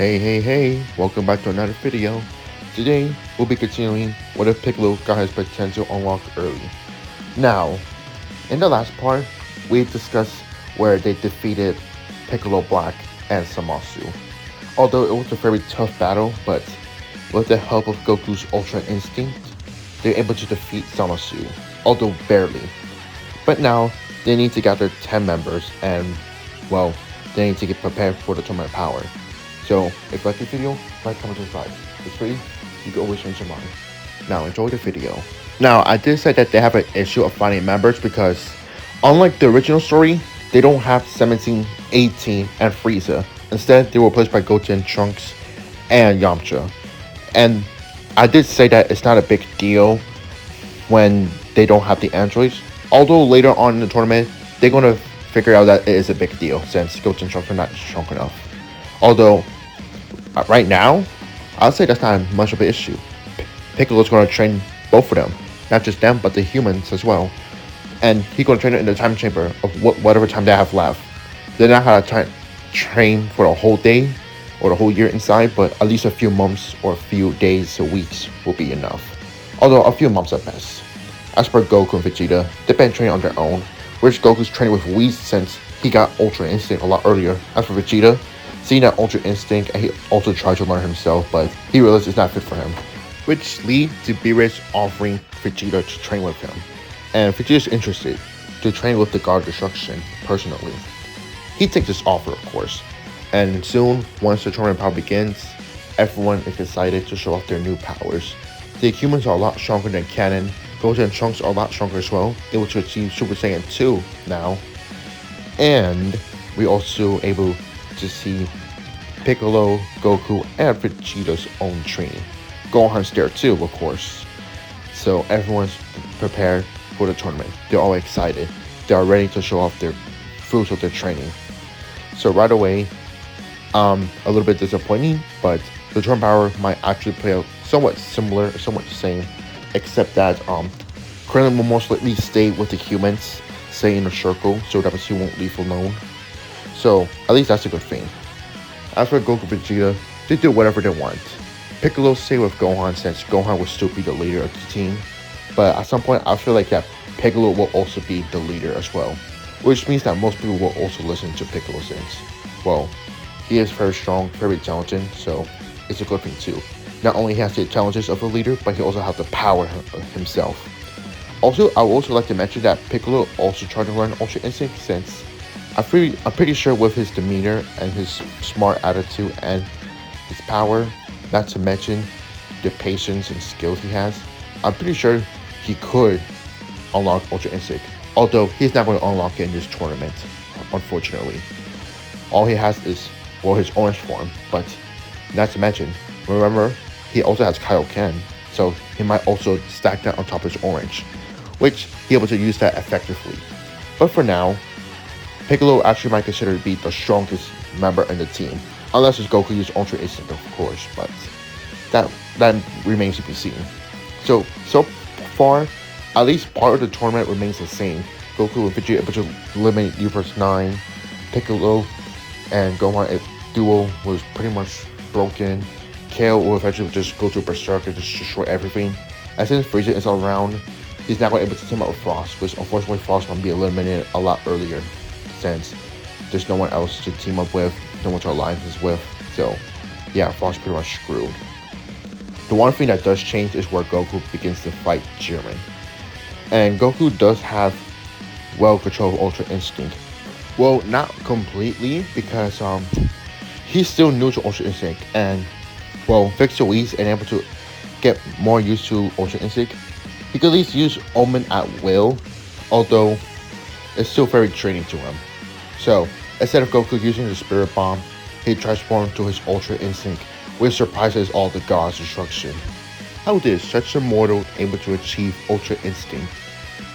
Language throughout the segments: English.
Hey, welcome back to another video. Today, we'll be continuing what if Piccolo got his potential unlocked early. Now, in the last part, we discussed where they defeated Piccolo Black and Samasu. Although it was a very tough battle, but with the help of Goku's Ultra Instinct, they're able to defeat Samasu, although barely. But now, they need to gather 10 members and, well, they need to get prepared for the tournament power. So, if you like this video, like, comment, subscribe. It's free, you can always change your mind. Now, enjoy the video. Now, I did say that they have an issue of finding members because, unlike the original story, they don't have 17, 18, and Frieza. Instead, they were replaced by Goten, Trunks, and Yamcha. And I did say that it's not a big deal when they don't have the androids. Although later on in the tournament, they're going to figure out that it is a big deal since Goten and Trunks are not strong enough. Although, right now, I'll say that's not much of an issue. Piccolo's going to train both of them. Not just them, but the humans as well. And he's going to train it in the time chamber of whatever time they have left. They're not going to train for a whole day or the whole year inside, but at least a few months or a few days or weeks will be enough. Although a few months at best. As per Goku and Vegeta, they've been training on their own, whereas Goku's training with Whis since he got Ultra Instinct a lot earlier. As for Vegeta, seeing that Ultra Instinct, he also tried to learn himself, but he realized it's not fit for him. Which leads to Beerus offering Vegeta to train with him. And Vegeta's interested to train with the God of Destruction personally. He takes this offer, of course. And soon, once the tournament power begins, everyone is excited to show off their new powers. The humans are a lot stronger than canon. Goten and Trunks are a lot stronger as well, able to achieve Super Saiyan 2 now. And we also able to see Piccolo, Goku, and Vegeta's own training. Gohan's there too, of course. So everyone's prepared for the tournament. They're all excited. They are ready to show off their fruits of their training. So right away, a little bit disappointing, but the tournament power might actually play out somewhat similar, somewhat the same, except that Krillin will most likely stay with the humans, stay in a circle, so that he won't leave alone. So, at least that's a good thing. As for Goku and Vegeta, they do whatever they want. Piccolo stay with Gohan since Gohan will still be the leader of the team. But at some point, I feel like that Piccolo will also be the leader as well. Which means that most people will also listen to Piccolo since, well, he is very strong, very intelligent, so it's a good thing too. Not only has the intelligence of a leader, but he also has the power himself. Also, I would also like to mention that Piccolo also tried to learn Ultra Instinct since I'm pretty sure with his demeanor and his smart attitude and his power, not to mention the patience and skills he has, I'm pretty sure he could unlock Ultra Instinct. Although he's not going to unlock it in this tournament, unfortunately. All he has is, well, his orange form, but not to mention, remember, he also has Kaioken, so he might also stack that on top of his orange, which he'll be able to use that effectively. But for now, Piccolo actually might consider to be the strongest member in the team, unless it's Goku uses Ultra Instinct, of course, but that remains to be seen. So far, at least part of the tournament remains the same. Goku and Vegeta able to eliminate U vs 9, Piccolo and Gohan duo was pretty much broken. Kale will eventually just go to Berserk and just destroy everything. And since Frieza is around, he's not going to be able to team up with Frost, which unfortunately Frost will be eliminated a lot earlier since there's no one else to team up with, no one to alliance with. So yeah, Frost's pretty much screwed. The one thing that does change is where Goku begins to fight Jiren. And Goku does have well control of Ultra Instinct. Well, not completely, because he's still new to Ultra Instinct, and well, thanks to Whis and able to get more used to Ultra Instinct, he could at least use Omen at will, although it's still very draining to him. So instead of Goku using the Spirit Bomb, he transforms to his Ultra Instinct, which surprises all the gods' destruction. How is such a mortal able to achieve Ultra Instinct?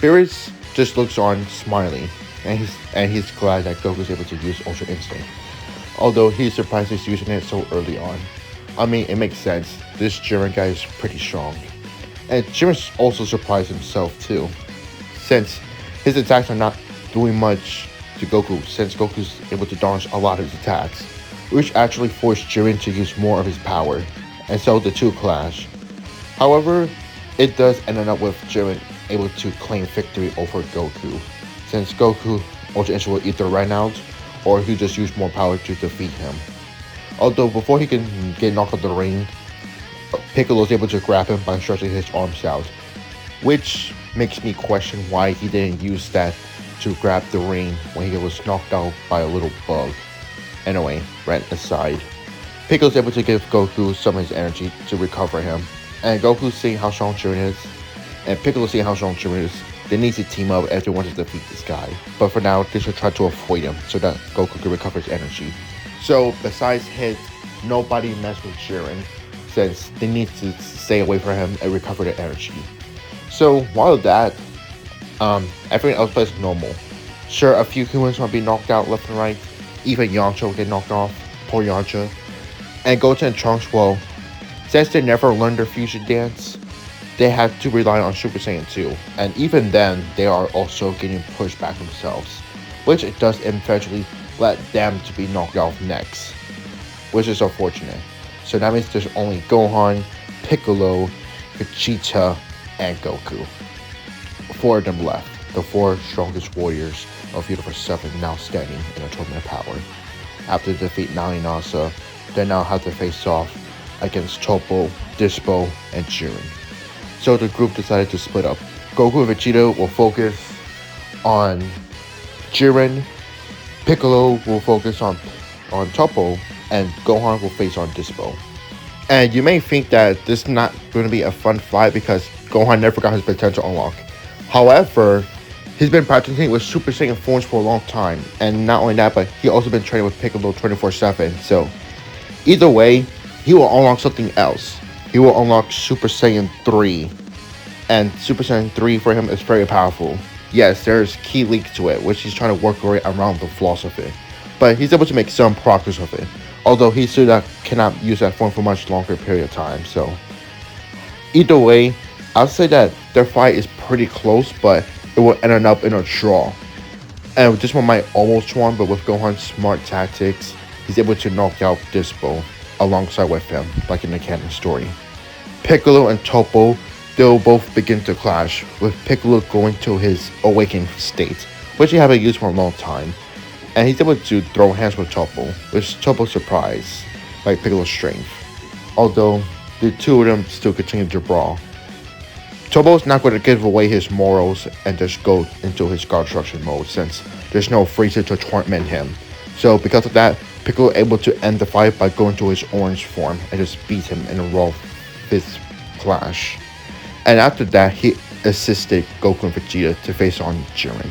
Beerus just looks on smiling, and he's glad that Goku is able to use Ultra Instinct. Although he's surprised he's using it so early on. I mean, it makes sense. This Jiren guy is pretty strong. And Jiren's also surprised himself too, since his attacks are not doing much to Goku, since Goku's able to dodge a lot of his attacks. which actually forced Jiren to use more of his power, and so the two clash. However, it does end up with Jiren able to claim victory over Goku, since Goku Ultra Instinct will either run out or he just use more power to defeat him. Although before he can get knocked out of the ring, Piccolo is able to grab him by stretching his arms out, which makes me question why he didn't use that to grab the ring when he was knocked out by a little bug. Anyway, rant aside, Piccolo is able to give Goku some of his energy to recover him, and Goku seeing how strong Jiren is, and Piccolo seeing how strong Jiren is, they need to team up if they want to defeat this guy. But for now, they should try to avoid him so that Goku can recover his energy. So besides hit, nobody mess with Jiren, since they need to stay away from him and recover their energy. So while that, everything else plays normal. Sure, a few humans might be knocked out left and right, even Yamcha will get knocked off, poor Yamcha. And Goten and Trunks, well, since they never learned their fusion dance, they have to rely on Super Saiyan 2, and even then, they are also getting pushed back themselves, which it does eventually let them to be knocked off next, which is unfortunate. So that means there's only Gohan, Piccolo, Vegeta, and Goku. Four of them left, the four strongest warriors of Universe 7 now standing in a tournament of power. After they defeat Nani Nasa, they now have to face off against Toppo, Dispo, and Jiren. So the group decided to split up. Goku and Vegeta will focus on Jiren, Piccolo will focus on Toppo, and Gohan will face on Dispo. And you may think that this is not going to be a fun fight because Gohan never got his potential unlock. However, he's been practicing with Super Saiyan forms for a long time, and not only that, but he also been training with Piccolo 24/7. So either way, he will unlock something else. He will unlock Super Saiyan 3, and Super Saiyan 3 for him is very powerful. Yes, there's key links to it, which he's trying to work around the flaws of it, but he's able to make some progress of it, although he still cannot use that form for much longer period of time. So either way, I'll say that their fight is pretty close, but it will end up in a draw. And this one might almost won, but with Gohan's smart tactics, he's able to knock out Dispo alongside with him, like in the canon story. Piccolo and Toppo, they'll both begin to clash, with Piccolo going to his awakened state, which he haven't used for a long time. And he's able to throw hands with Toppo, which Toppo's surprised, like Piccolo's strength. Although, the two of them still continue to brawl. Toppo's not going to give away his morals and just go into his guard destruction mode, since there's no Freezer to torment him. So because of that, Piccolo able to end the fight by going to his orange form and just beat him in a raw fist clash. And after that, he assisted Goku and Vegeta to face on Jiren,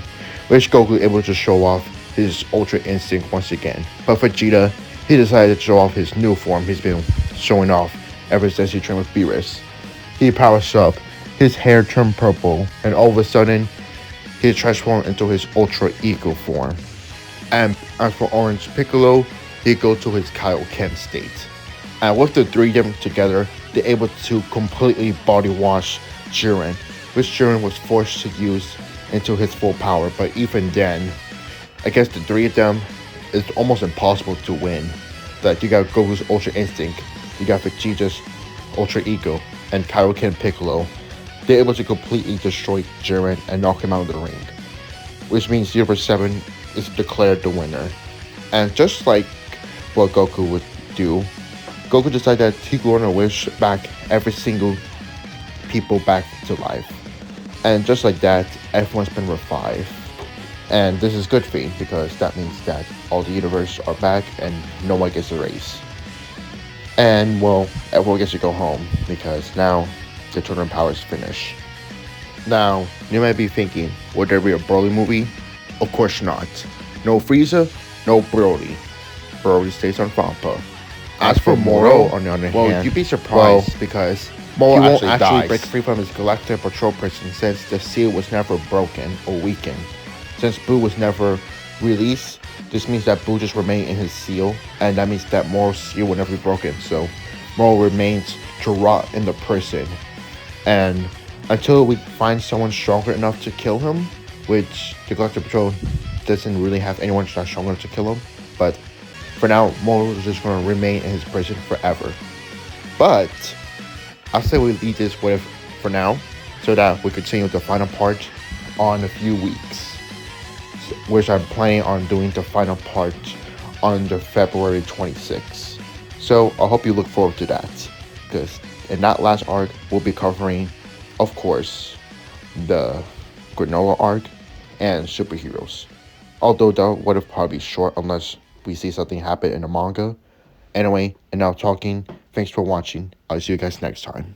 which Goku able to show off his Ultra Instinct once again. But Vegeta, he decided to show off his new form he's been showing off ever since he trained with Beerus. He powers up, his hair turned purple, and all of a sudden, he transformed into his Ultra Ego form. And as for Orange Piccolo, he goes to his Kaioken state. And with the three of them together, they're able to completely body wash Jiren, which Jiren was forced to use into his full power. But even then, against the three of them, it's almost impossible to win. Like, you got Goku's Ultra Instinct, you got Vegeta's Ultra Ego, and Kaioken Piccolo. They're able to completely destroy Jiren and knock him out of the ring, which means Universe 7 is declared the winner. And just like what Goku would do, Goku decided that he would want to wish back every single people back to life. And just like that, everyone's been revived. And this is good for me, because that means that all the universe are back and no one gets erased. And well, everyone gets to go home, because now the tournament power is finished. Now, you might be thinking, would there be a Broly movie? Of course not. No Frieza, no Broly. Broly stays on Fampa. As for Moro, on the other hand, you'd be surprised because Moro won't actually break free from his Galactic Patrol prison, since the seal was never broken or weakened. Since Boo was never released, this means that Boo just remained in his seal, and that means that Moro's seal will never be broken. So Moro remains to rot in the prison, and until we find someone stronger enough to kill him, which the Galactic Patrol doesn't really have anyone that's strong enough to kill him, but for now, Moro is just going to remain in his prison forever. But I say we leave this with for now, so that we continue the final part on a few weeks, which I'm planning on doing the final part on the February 26th. So I hope you look forward to that, because in that last arc, we'll be covering, of course, the Granola arc and superheroes. Although that would have probably short unless we see something happen in the manga. Anyway, and now talking. Thanks for watching. I'll see you guys next time.